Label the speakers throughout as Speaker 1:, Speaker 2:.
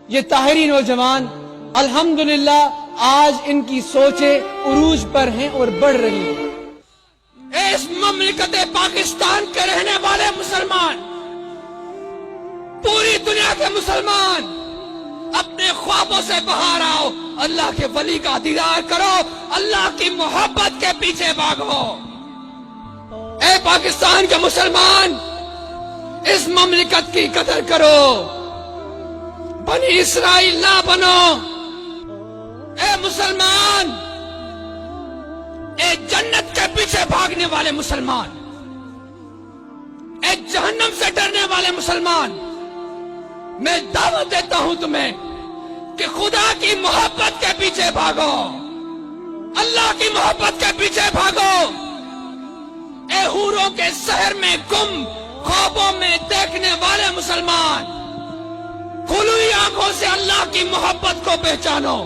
Speaker 1: یہ طاہری نوجوان الحمدللہ آج ان کی سوچیں عروج پر ہیں اور بڑھ رہی ہیں۔ اس مملکت پاکستان کے رہنے والے مسلمان، پوری دنیا کے مسلمان، اپنے خوابوں سے باہر آؤ، اللہ کے ولی کا دیدار کرو، اللہ کی محبت کے پیچھے بھاگو۔ اے پاکستان کے مسلمان، اس مملکت کی قدر کرو، بنی اسرائیل نہ بنو۔ اے مسلمان، اے جنت کے پیچھے بھاگنے والے مسلمان، اے جہنم سے ڈرنے والے مسلمان، میں دعوت دیتا ہوں تمہیں کہ خدا کی محبت کے پیچھے بھاگو، اللہ کی محبت کے پیچھے بھاگو۔ اے حوروں کے سحر میں گم، خوابوں میں دیکھنے والے مسلمان، کھلی آنکھوں سے اللہ کی محبت کو پہچانو۔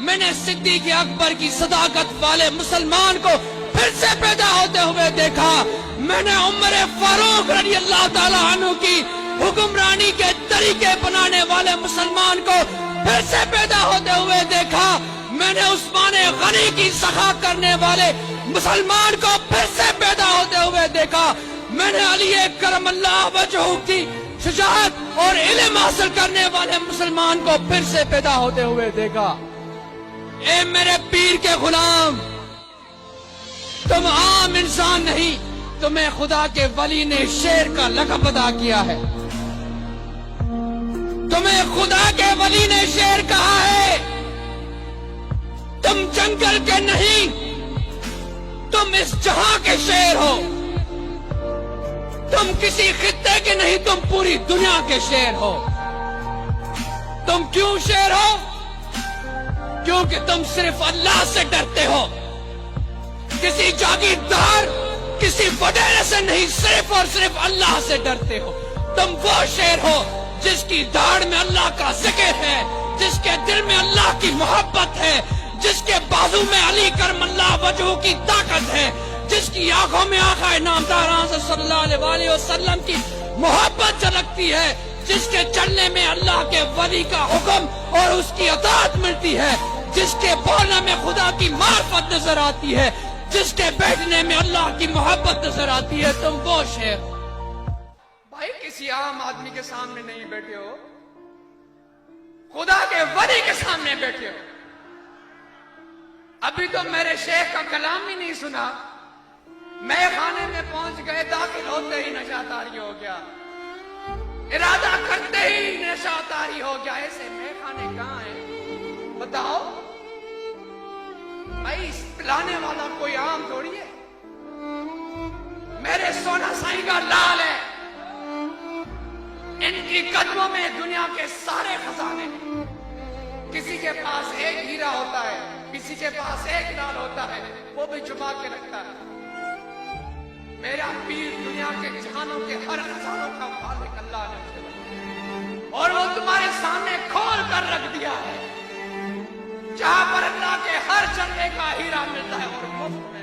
Speaker 1: میں نے صدیق اکبر کی صداقت والے مسلمان کو پھر سے پیدا ہوتے ہوئے دیکھا، میں نے عمر فاروق رضی اللہ تعالیٰ عنہ کی حکمرانی کے طریقے بنانے والے مسلمان کو پھر سے پیدا ہوتے ہوئے دیکھا، میں نے عثمان غنی کی سخا کرنے والے مسلمان کو پھر سے پیدا ہوتے ہوئے دیکھا، میں نے علی کرم اللہ وجہہ کی شجاعت اور علم حاصل کرنے والے مسلمان کو پھر سے پیدا ہوتے ہوئے دیکھا۔ اے میرے پیر کے غلام، تم عام انسان نہیں، تمہیں خدا کے ولی نے شیر کا لقب عطا کیا ہے، تمہیں خدا کے ولی نے شیر کہا ہے۔ تم جنگل کے نہیں، تم اس جہاں کے شیر ہو، تم کسی خطے کے نہیں، تم پوری دنیا کے شیر ہو۔ تم کیوں شیر ہو؟ کیونکہ تم صرف اللہ سے ڈرتے ہو، کسی جاگیردار، کسی وڈیرے سے نہیں، صرف اور صرف اللہ سے ڈرتے ہو۔ تم وہ شیر ہو جس کی داڑھ میں اللہ کا ذکر ہے، جس کے دل میں اللہ کی محبت ہے، جس کے بازو میں علی کرم اللہ وجہہ کی طاقت ہے، جس کی آنکھوں میں آقا نامدار صلی اللہ علیہ وسلم کی محبت جھلکتی ہے، جس کے چلنے میں اللہ کے ولی کا حکم اور اس کی اطاعت ملتی ہے، جس کے بولنے میں خدا کی معرفت نظر آتی ہے، جس کے بیٹھنے میں اللہ کی محبت نظر آتی ہے۔ تم وہ شیر بھائی کسی عام آدمی کے سامنے نہیں بیٹھے ہو، خدا کے ولی کے سامنے بیٹھے ہو۔ ابھی تو میرے شیخ کا کلام ہی نہیں سنا، میں خانے میں پہنچ گئے، داخل ہوتے ہی نشہ طاری ہو گیا، ارادہ کرتے ہی نشہ طاری ہو گیا۔ ایسے میں خانے کہاں ہیں بتاؤ بھائی؟ پلانے والا کوئی عام تھوڑی ہے، میرے سونا سائی کا لال ہے، ان کی قدموں میں دنیا کے سارے خزانے ہیں۔ کسی کے پاس ایک ہیرا ہوتا ہے، کسی کے پاس ایک لال ہوتا ہے، وہ بھی چھپا کے رکھتا ہے۔ میرا پیر دنیا کے جہانوں کے ہر خزانوں کا مالک اللہ نے، اور وہ تمہارے سامنے کھول کر رکھ دیا ہے، جہاں پر اللہ کے ہر جنگے کا ہیرا ملتا ہے اور مفت میں۔